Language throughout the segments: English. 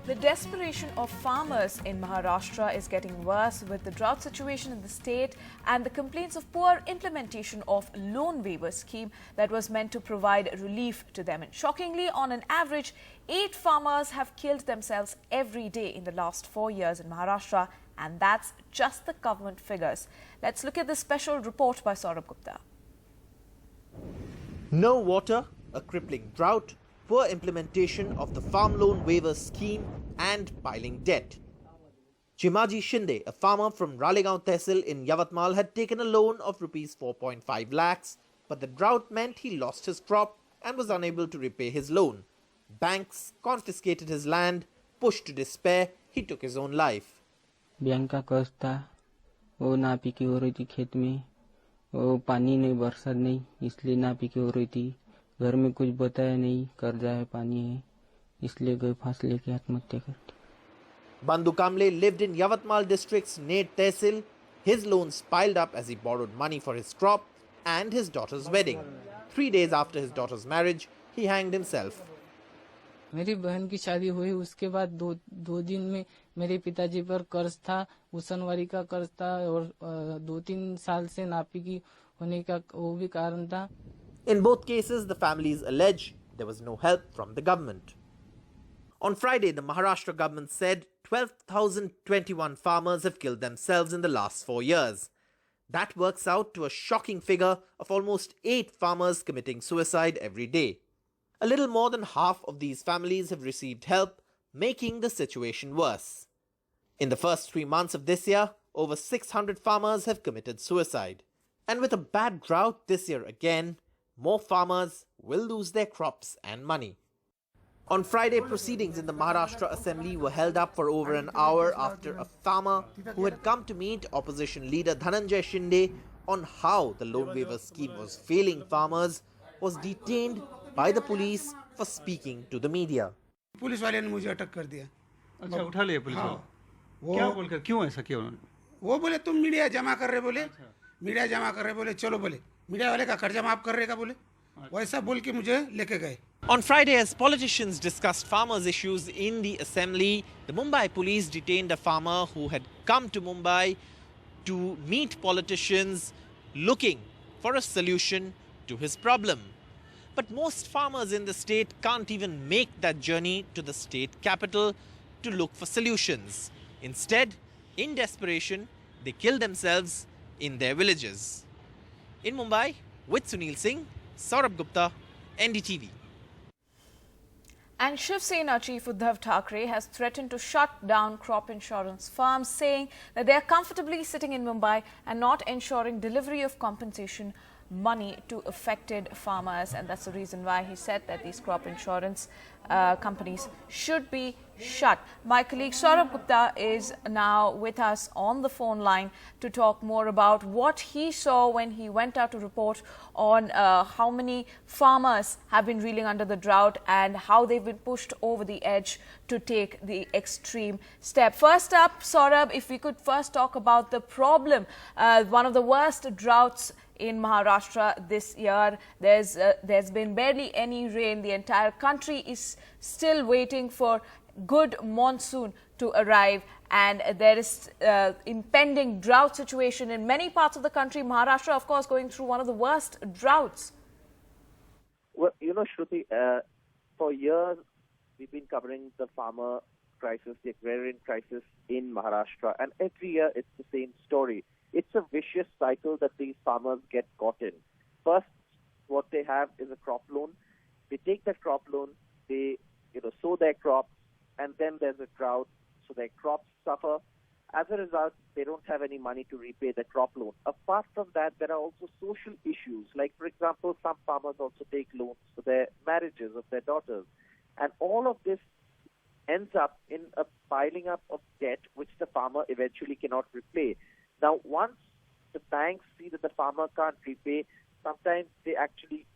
The desperation of farmers in Maharashtra is getting worse with the drought situation in the state and the complaints of poor implementation of loan waiver scheme that was meant to provide relief to them. And shockingly, on an average, 8 farmers have killed themselves every day in the last 4 years in Maharashtra, and that's just the government figures. Let's look at this special report by Saurabh Gupta. No water, a crippling drought, poor implementation of the farm loan waiver scheme and piling debt. Chimaji Shinde, a farmer from Ralegaon Tehsil in Yavatmal, had taken a loan of rupees 4.5 lakhs, but the drought meant he lost his crop and was unable to repay his loan. Banks confiscated his land. Pushed to despair, he took his own life. Bank का कर्ज था, वो नापी हो रही थी खेत में, वो पानी नहीं, बरसात नहीं, इसलिए नापी हो रही थी. घर में कुछ बताया नहीं, कर्जा है, पानी है, इसलिए गए फांस लेके आत्महत्या कर दी. Bandhu Kamble lived in Yavatmal district's Nate Tehsil. His loans piled up as he borrowed money for his crop and his daughter's wedding. 3 days after his daughter's marriage, he hanged himself. मेरी बहन की शादी हुई, उसके बाद दो दिन में मेरे पिताजी पर कर्ज था, उसनवारी का कर्ज था और 2-3 साल से नापी की होने का वो भी कारण था. In both cases, the families allege there was no help from the government. On Friday, the Maharashtra government said 12,021 farmers have killed themselves in the last 4 years. That works out to a shocking figure of almost 8 farmers committing suicide every day. A little more than half of these families have received help, making the situation worse. In the first 3 months of this year, over 600 farmers have committed suicide. And with a bad drought this year again, more farmers will lose their crops and money. On Friday, proceedings in the Maharashtra Assembly were held up for over an hour after a farmer who had come to meet opposition leader Dhananjay Shinde on how the loan waiver scheme was failing farmers was detained by the police for speaking to the media. Police वाले ने मुझे अटक कर दिया. अच्छा, उठा लिया police वाले. क्या बोलकर, क्यों ऐसा किया उन्होंने? वो बोले तुम मीडिया जमा कर रहे, बोले मीडिया जमा कर रहे, बोले चलो, बोले मीडिया वाले का कर्जा माफ कर रहेगा, बोले वैसा बोल के मुझे लेके गए. On Friday, as politicians discussed farmers' issues in the assembly, the Mumbai police detained a farmer who had come to Mumbai to meet politicians looking for a solution to his problem. But most farmers in the state can't even make that journey to the state capital to look for solutions. Instead, in desperation, they kill themselves in their villages. In Mumbai, with Sunil Singh, Saurabh Gupta, NDTV. And Shiv Sena Chief Uddhav Thackeray has threatened to shut down crop insurance firms, saying that they are comfortably sitting in Mumbai and not ensuring delivery of compensation money to affected farmers, and that's the reason why he said that these crop insurance companies should be shut. My colleague Saurabh Gupta is now with us on the phone line to talk more about what he saw when he went out to report on how many farmers have been reeling under the drought and how they've been pushed over the edge to take the extreme step. First up, Saurabh, if we could first talk about the problem, one of the worst droughts in Maharashtra this year. There's been barely any rain. The entire country is still waiting for good monsoon to arrive, and there is impending drought situation in many parts of the country. Maharashtra, of course, going through one of the worst droughts. Well, Shruti, for years we've been covering the farmer crisis, the agrarian crisis in Maharashtra, and every year it's the same story. It's a vicious cycle that these farmers get caught in. First, what they have is a crop loan. They take that crop loan, they sow their crops, and then there's a drought, so their crops suffer. As a result, they don't have any money to repay the crop loan. Apart from that, there are also social issues. Like, for example, some farmers also take loans for their marriages of their daughters. And all of this ends up in a piling up of debt, which the farmer eventually cannot repay. Now, once the banks see that the farmer can't repay, sometimes they actually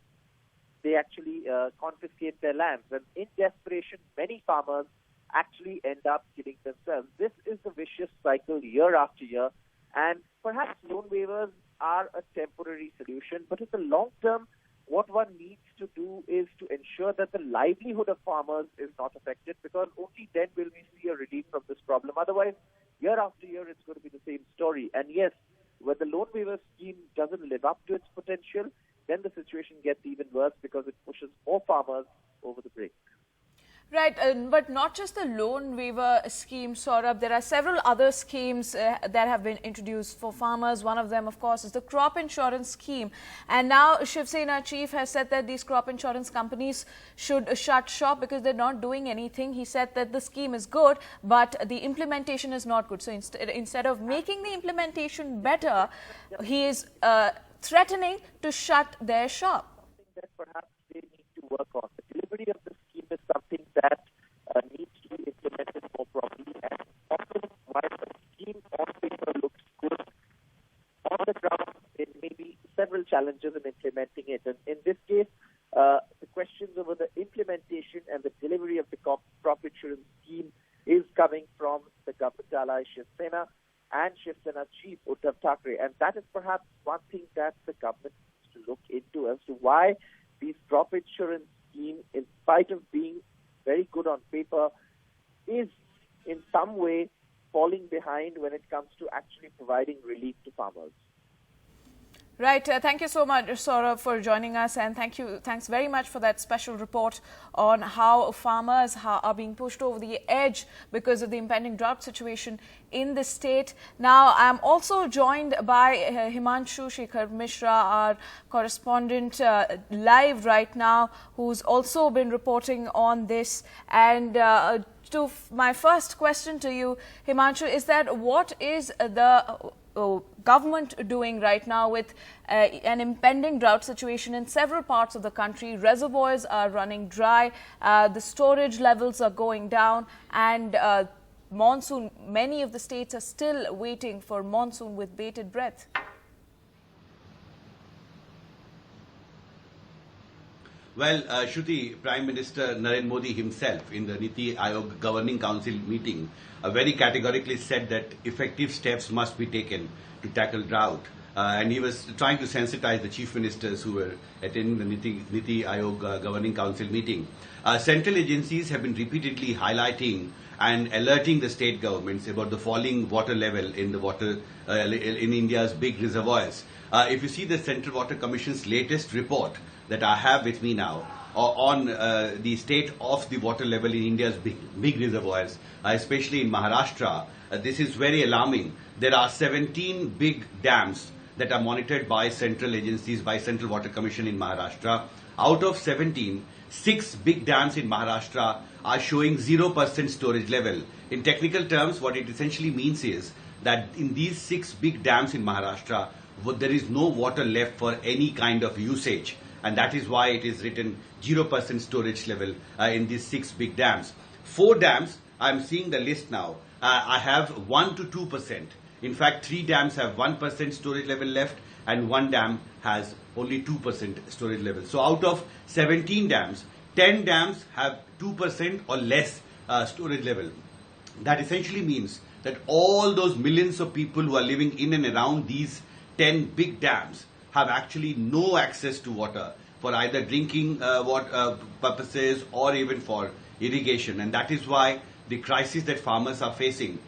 confiscate their lands. And in desperation, many farmers actually end up killing themselves. This is the vicious cycle year after year. And perhaps loan waivers are a temporary solution, but in the long term, what one needs to do is to ensure that the livelihood of farmers is not affected, because only then will we see a relief from this problem. Otherwise, year after year, it's going to be the same story. And yes, when the loan waiver scheme doesn't live up to its potential, then the situation gets even worse because it pushes more farmers over the brink. Right, but not just the loan waiver scheme, Saurabh. There are several other schemes that have been introduced for farmers. One of them, of course, is the crop insurance scheme. And now Shiv Sena chief has said that these crop insurance companies should shut shop because they're not doing anything. He said that the scheme is good, but the implementation is not good. So instead of making the implementation better, he is threatening to shut their shop. Something that perhaps they need to work on. The delivery of the scheme is something that needs to be implemented more properly. And often, while the scheme on paper looks good, on the ground there may be several challenges in implementing it. And in this case, the questions over the implementation and the delivery of the crop insurance scheme is coming from the government ally Shiv Sena and Shiv Sena chief Uddhav Thackeray. And that is perhaps one thing that the government needs to look into as to why these crop insurance scheme, in spite of being very good on paper, is in some way falling behind when it comes to actually providing relief to farmers. Right. Thank you so much, Saurabh, for joining us, and thanks very much for that special report on how farmers are being pushed over the edge because of the impending drought situation in the state. Now, I'm also joined by Himanshu Shekhar Mishra, our correspondent live right now, who's also been reporting on this. And to my first question to you, Himanshu, is that what is the government doing right now with an impending drought situation in several parts of the country? Reservoirs are running dry, the storage levels are going down, and monsoon, many of the states are still waiting for monsoon with bated breath. Well, Shruti, Prime Minister Narendra Modi himself in the Niti Aayog Governing Council meeting very categorically said that effective steps must be taken to tackle drought. And he was trying to sensitize the chief ministers who were attending the Niti Aayog Governing Council meeting. Central agencies have been repeatedly highlighting and alerting the state governments about the falling water level in the water in India's big reservoirs. If you see the Central Water Commission's latest report that I have with me now on the state of the water level in India's big reservoirs, especially in Maharashtra, this is very alarming. There are 17 big dams that are monitored by central agencies, by Central Water Commission in Maharashtra. Out of 17, 6 big dams in Maharashtra are showing 0% storage level. In technical terms, what it essentially means is that in these 6 big dams in Maharashtra, there is no water left for any kind of usage. And that is why it is written 0% storage level in these 6 big dams. 4 dams, I'm seeing the list now, I have 1 to 2%. In fact, 3 dams have 1% storage level left and 1 dam has only 2% storage level. So out of 17 dams, 10 dams have 2% or less storage level. That essentially means that all those millions of people who are living in and around these 10 big dams have actually no access to water for either drinking water purposes or even for irrigation. And that is why the crisis that farmers are facing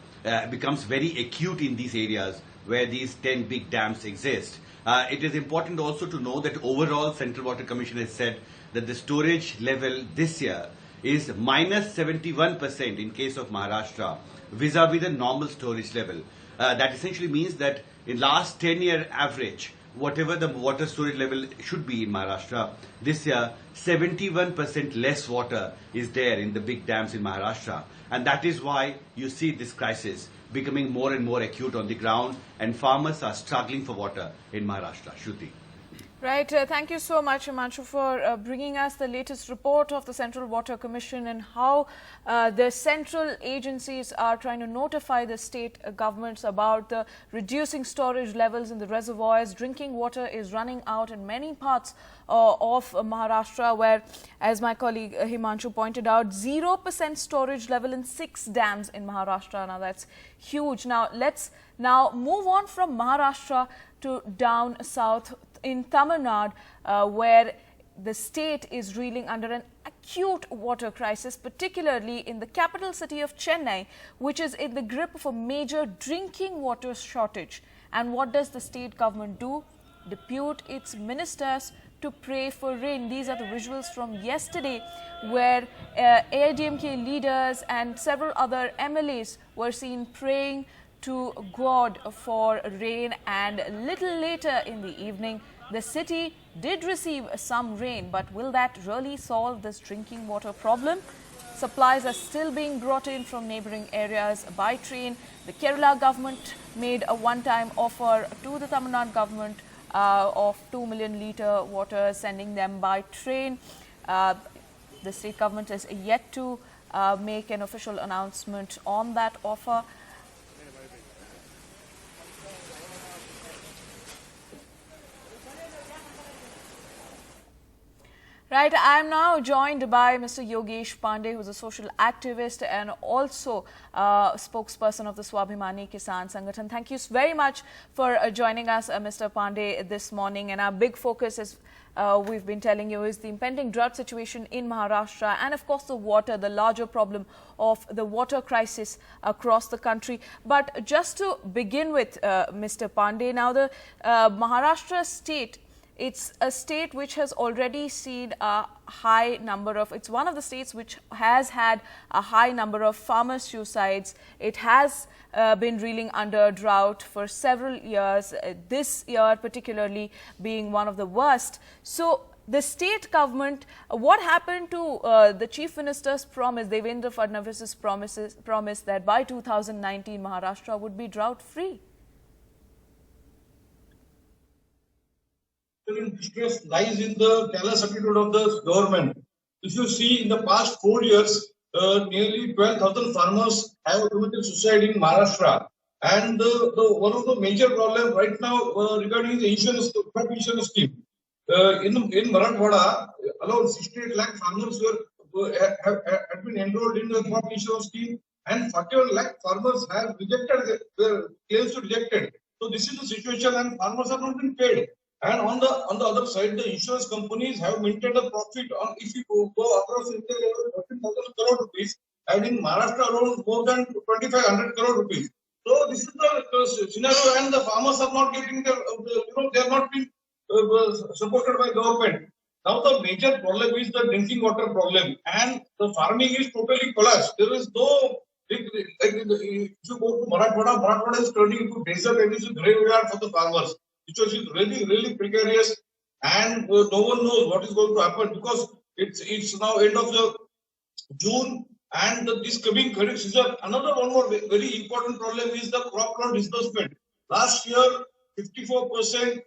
becomes very acute in these areas where these 10 big dams exist. It is important also to know that overall Central Water Commission has said that the storage level this year is minus 71% in case of Maharashtra vis-a-vis the normal storage level. That essentially means that in last 10-year average, whatever the water storage level should be in Maharashtra, this year 71% less water is there in the big dams in Maharashtra. And that is why you see this crisis becoming more and more acute on the ground, and farmers are struggling for water in Maharashtra. Shruti. Right. Thank you so much, Himanshu, for bringing us the latest report of the Central Water Commission and how the central agencies are trying to notify the state governments about the reducing storage levels in the reservoirs. Drinking water is running out in many parts of Maharashtra, where, as my colleague Himanshu pointed out, 0% storage level in 6 dams in Maharashtra. Now, that's huge. Now, let's move on from Maharashtra to down south in Tamil Nadu, where the state is reeling under an acute water crisis, particularly in the capital city of Chennai, which is in the grip of a major drinking water shortage. And what does the state government do? Depute its ministers to pray for rain. These are the visuals from yesterday, where AIDMK leaders and several other MLAs were seen praying to God for rain. And a little later in the evening, the city did receive some rain, but will that really solve this drinking water problem? Supplies are still being brought in from neighbouring areas by train. The Kerala government made a one-time offer to the Tamil Nadu government of 2 million litre water, sending them by train. The state government is yet to make an official announcement on that offer. Right, I am now joined by Mr. Yogesh Pandey, who is a social activist and also spokesperson of the Swabhimani Kisan Sangathan. Thank you very much for joining us, Mr. Pandey, this morning. And our big focus, as we've been telling you, is the impending drought situation in Maharashtra and, of course, the water, the larger problem of the water crisis across the country. But just to begin with, Mr. Pandey, now the Maharashtra state, it's a state which has already seen a high number of, it's one of the states which has had a high number of farmer suicides. It has been reeling under drought for several years, this year particularly being one of the worst. So the state government, what happened to the Chief Minister's promise, Devendra Fadnavis's promise that by 2019 Maharashtra would be drought free? Distress lies in the careless attitude of the government. If you see, in the past 4 years, nearly 12,000 farmers have committed suicide in Maharashtra. And one of the major problems right now regarding the insurance, crop insurance scheme. In Marathwada, around 68 lakh farmers have been enrolled in the crop insurance scheme, and 41 lakh farmers have rejected their claims to rejected. So this is the situation, and farmers are not being paid. And on the other side, the insurance companies have maintained a profit on, if you go across India level, 13,000 crore rupees, and in Maharashtra alone more than 2,500 crore rupees. So this is the scenario, and the farmers are not getting their, they are not being supported by government. Now the major problem is the drinking water problem, and the farming is totally collapsed. There is no, if you go to Marathwada is turning into desert and it's a graveyard for the farmers. Situation is really precarious, and no one knows what is going to happen, because it's now end of the June, and this coming Kharif season. Another one more very important problem is the crop loan disbursement. Last year, 54%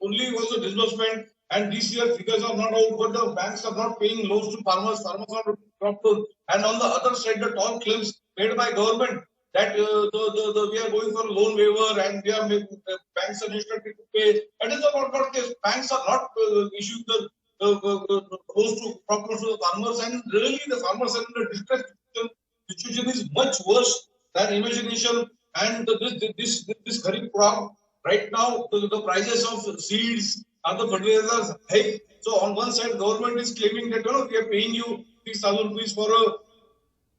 only was the disbursement, and this year figures are not out, but the banks are not paying loans to farmers. Farmers are not crop loan, and on the other side, the tall claims made by government that we are going for a loan waiver, and we are banks are instructed to pay. That is not case. Banks are not issuing the loans to crop loans to the farmers, and really the farmers are in a distress situation is much worse than imagination. And this Kharif crop right now, the prices of seeds and the fertilizers high. So on one side, government is claiming that we are paying you 6,000 rupees for a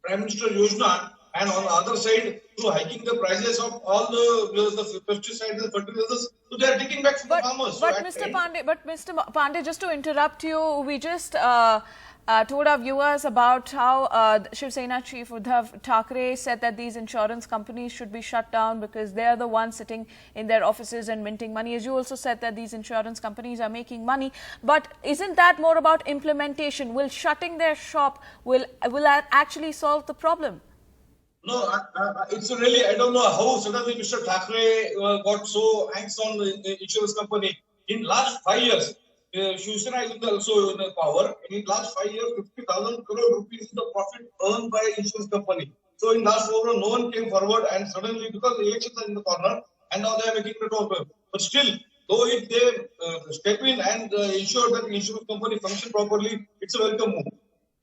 Prime Minister Yojana. And on the other side, through hiking the prices of all the pesticides and fertilizers, so they are taking back from the farmers. Mr. Pandey, just to interrupt you, we just told our viewers about how Shiv Sena Chief Uddhav Thackeray said that these insurance companies should be shut down because they are the ones sitting in their offices and minting money. As you also said that these insurance companies are making money. But isn't that more about implementation? Will shutting their shop, will that actually solve the problem? No, it's really, I don't know how suddenly Mr. Thackeray got so angst on the insurance company. In last 5 years, Shiv Sena is also in the power. In last 5 years, 50,000 crore rupees is the profit earned by insurance company. So in last 4 years, no one came forward, and suddenly, because the elections are in the corner, and now they are making the problem. But still, though if they step in and ensure that the insurance company function properly, it's a welcome move.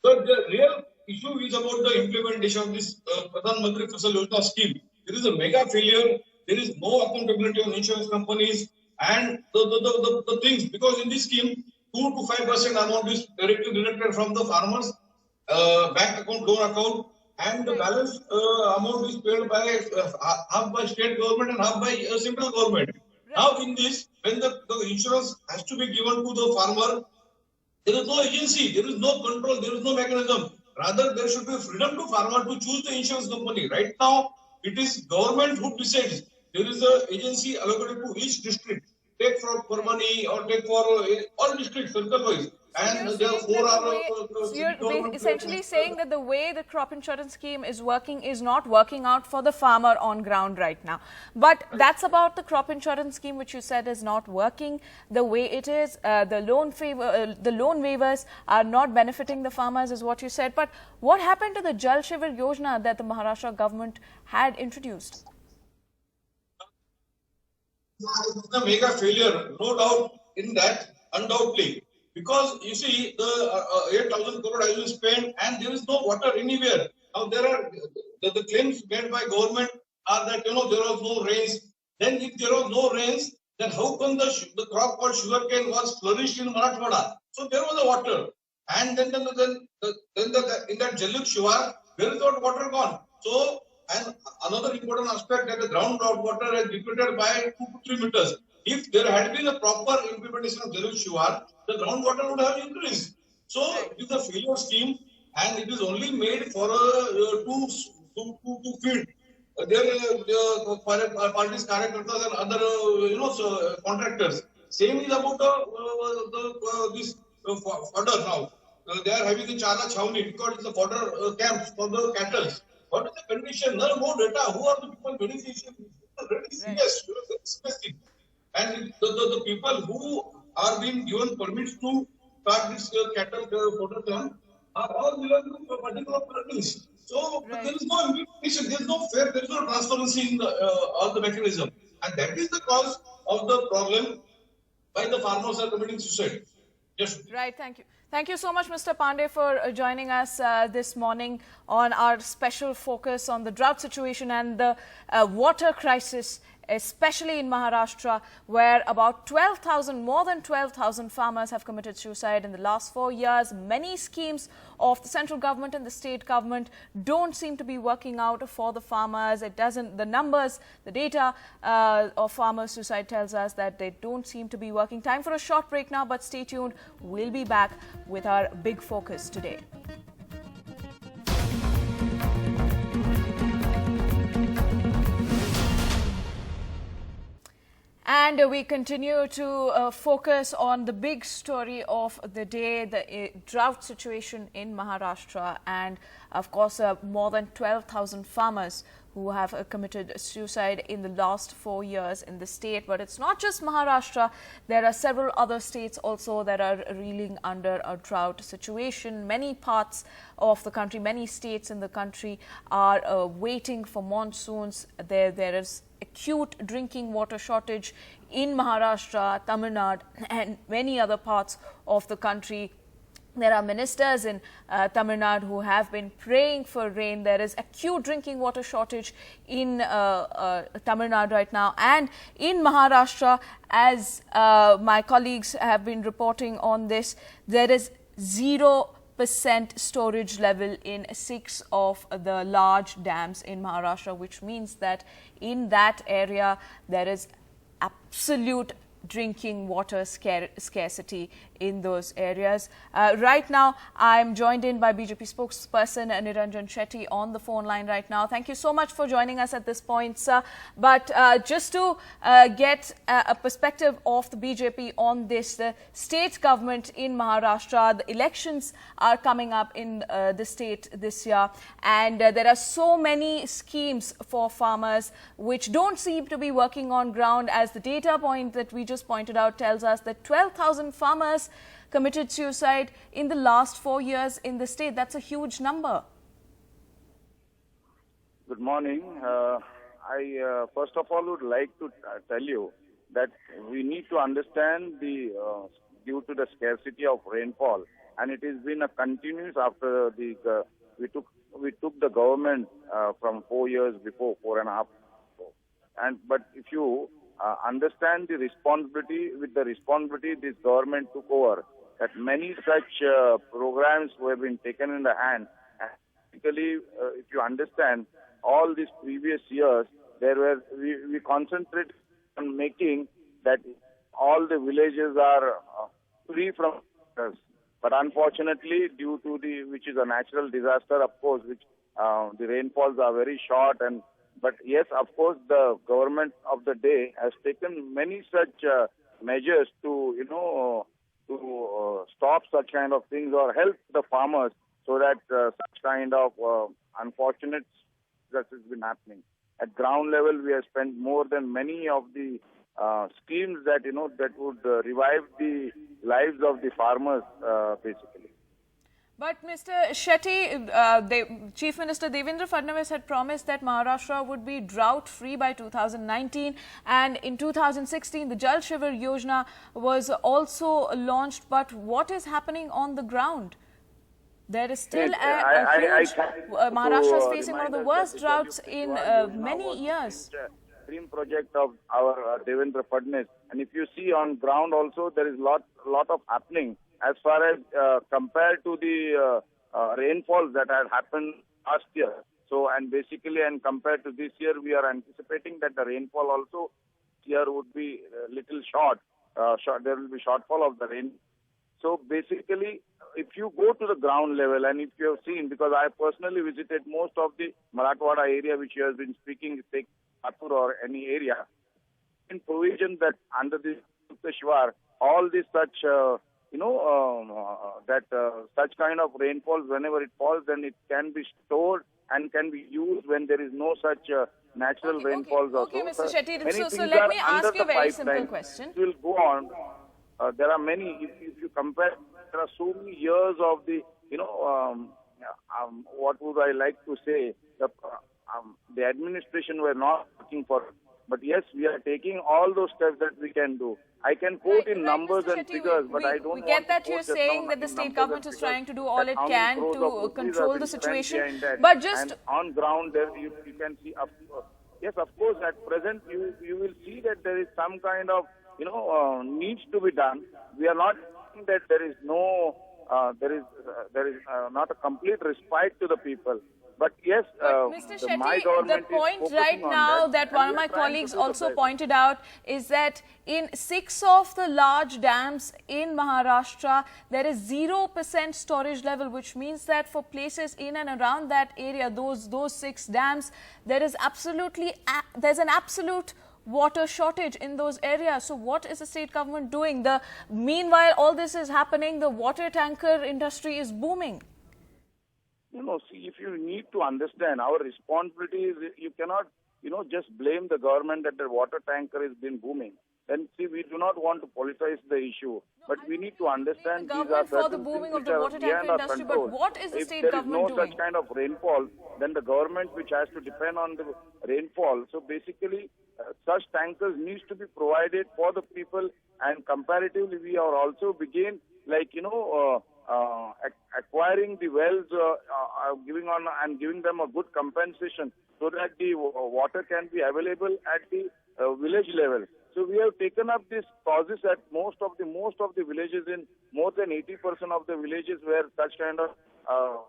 So the real issue is about the implementation of this Pradhan Mantri Fasal Yojana scheme. There is a mega failure. There is no accountability on insurance companies and the things, because in this scheme, 2 to 5% amount is directly deducted from the farmers' bank account, loan account, and the balance amount is paid by half by state government and half by central government. Now, in this, when the insurance has to be given to the farmer, there is no agency, there is no control, there is no mechanism. Rather, there should be freedom to farmer to choose the insurance company. Right now, it is government who decides. There is an agency allocated to each district. Take for money or take for all districts, circle wise. And there are So you're essentially saying that the way the crop insurance scheme is not working out for the farmer on ground right now. But that's about the crop insurance scheme, which you said is not working the way it is. The loan waivers are not benefiting the farmers, is what you said. But what happened to the Jal Shivar Yojana that the Maharashtra government had introduced? It's a mega failure, no doubt in that, undoubtedly. Because you see, the 8,000 crore has been spent and there is no water anywhere. Now there are the claims made by government are that there was no rains. Then if there was no rains, then how come the crop called sugarcane was flourished in Marathwada? So there was a water. And then in that Jaluk Shivar, there is not water gone. So, and another important aspect that the groundwater is depleted by 2 to 3 meters. If there had been a proper implementation of Jaluk Shivar, the groundwater would have increased. So it is a failure scheme, and it is only made for to feed their parties, characters, and other contractors. Same is about this fodder now. They are having the Chana Chhauni because it's the fodder camps for the cattle. What is the condition? No more data. Who are the people beneficiaries? Very serious thing. And the people who are being given permits to start this cattle fodder plant are all belonging to particular parties. So there is no implementation, there is no fair, there is no transparency in all the mechanism. And that is the cause of the problem why the farmers are committing suicide. Yes. Right, thank you. Thank you so much, Mr. Pandey, for joining us this morning on our special focus on the drought situation and the water crisis, especially in Maharashtra, where about more than 12,000 farmers have committed suicide in the last 4 years. Many schemes of the central government and the state government don't seem to be working out for the farmers. The numbers, the data of farmer suicide tells us that they don't seem to be working. Time for a short break now, but stay tuned. We'll be back with our big focus today. And we continue to focus on the big story of the day, the drought situation in Maharashtra, and of course more than 12,000 farmers who have committed suicide in the last 4 years in the state. But it's not just Maharashtra. There are several other states also that are reeling under a drought situation. Many parts of the country, many states in the country are waiting for monsoons. There is acute drinking water shortage in Maharashtra, Tamil Nadu, and many other parts of the country. There are ministers in Tamil Nadu who have been praying for rain. There is acute drinking water shortage in Tamil Nadu right now. And in Maharashtra, as my colleagues have been reporting on this, there is 0% storage level in 6 of the large dams in Maharashtra, which means that in that area there is absolute drinking water scarcity in those areas. Right now, I'm joined in by BJP spokesperson Niranjan Shetty on the phone line right now. Thank you so much for joining us at this point, sir. But just to get a perspective of the BJP on this, the state government in Maharashtra, the elections are coming up in the state this year, and there are so many schemes for farmers which don't seem to be working on ground, as the data point that we just pointed out tells us that 12,000 farmers committed suicide in the last 4 years in the state. That's a huge number. Good morning. I first of all would like to tell you that we need to understand due to the scarcity of rainfall, and it has been a continuous after we took the government from 4 years before, 4.5. But if you understand the responsibility, with the responsibility this government took over, that many such programs have been taken in the hand. And basically, if you understand, all these previous years, we concentrate on making that all the villages are free from waters. But unfortunately, due to which is a natural disaster, of course, which the rainfalls are very short. But yes, of course, the government of the day has taken many such measures to stop such kind of things or help the farmers so that such kind of unfortunate that has been happening. At ground level, we have spent more than many of the schemes that that would revive the lives of the farmers, basically. But Mr. Shetty, Chief Minister Devendra Fadnavis had promised that Maharashtra would be drought-free by 2019, and in 2016 the Jal Shivar Yojana was also launched. But what is happening on the ground? There is still Maharashtra is facing one of the worst droughts in many years. Dream project of our Devendra Fadnavis, and if you see on ground also, there is lot of happening as far as compared to the rainfalls that had happened last year. So, and compared to this year, we are anticipating that the rainfall also here would be a little short. There will be shortfall of the rain. So basically, if you go to the ground level, and if you have seen, because I personally visited most of the Marathwada area, which you have been speaking, take Atur or any area, in provision that under the Shwar, all these such such kind of rainfalls, whenever it falls, then it can be stored and can be used when there is no such natural rainfalls. Okay, Mr. Shetty, so let me ask you a very simple question. It will go on. There are many, if you compare, there are so many years of the, what would I like to say, the administration were not looking for it. But yes, we are taking all those steps that we can do. I can quote in numbers and figures, but I don't. We get that you're saying that the state government is trying to do all it can to control the situation. But just on ground, there you can see. Yes, of course. At present, you will see that there is some kind of needs to be done. We are not saying that there is no there is not a complete respite to the people. But yes, Mr. Shetty, the point right now that one of my colleagues also pointed out is that in 6 of the large dams in Maharashtra, there is 0% storage level, which means that for places in and around that area, those 6 dams, there's an absolute water shortage in those areas. So what is the state government doing? Meanwhile, all this is happening, the water tanker industry is booming. See, if you need to understand, our responsibility is you cannot, just blame the government that the water tanker has been booming. Then, see, we do not want to politicize the issue, but we need to understand these are for the booming of the water tanker industry. But what is the state government doing? If there is no such kind of rainfall, then the government, which has to depend on the rainfall, so basically, such tankers needs to be provided for the people, and comparatively, we are also begin acquiring the wells, giving them a good compensation so that the water can be available at the village level. So we have taken up this process at most of the villages, in more than 80% of the villages where such kind of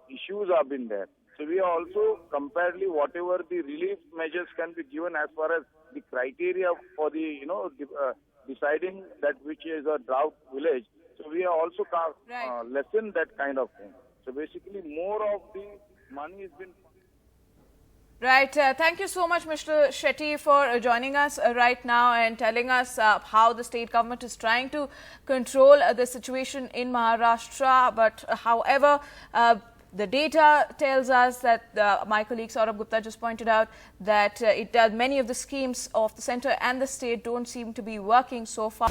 issues have been there. So we are also comparatively whatever the relief measures can be given as far as the criteria for the deciding that which is a drought village. So we are also lessen that kind of thing. So basically, more of the money has been. Right. Thank you so much, Mr. Shetty, for joining us right now and telling us how the state government is trying to control the situation in Maharashtra. But however, the data tells us that my colleague Saurabh Gupta just pointed out that many of the schemes of the centre and the state don't seem to be working so far.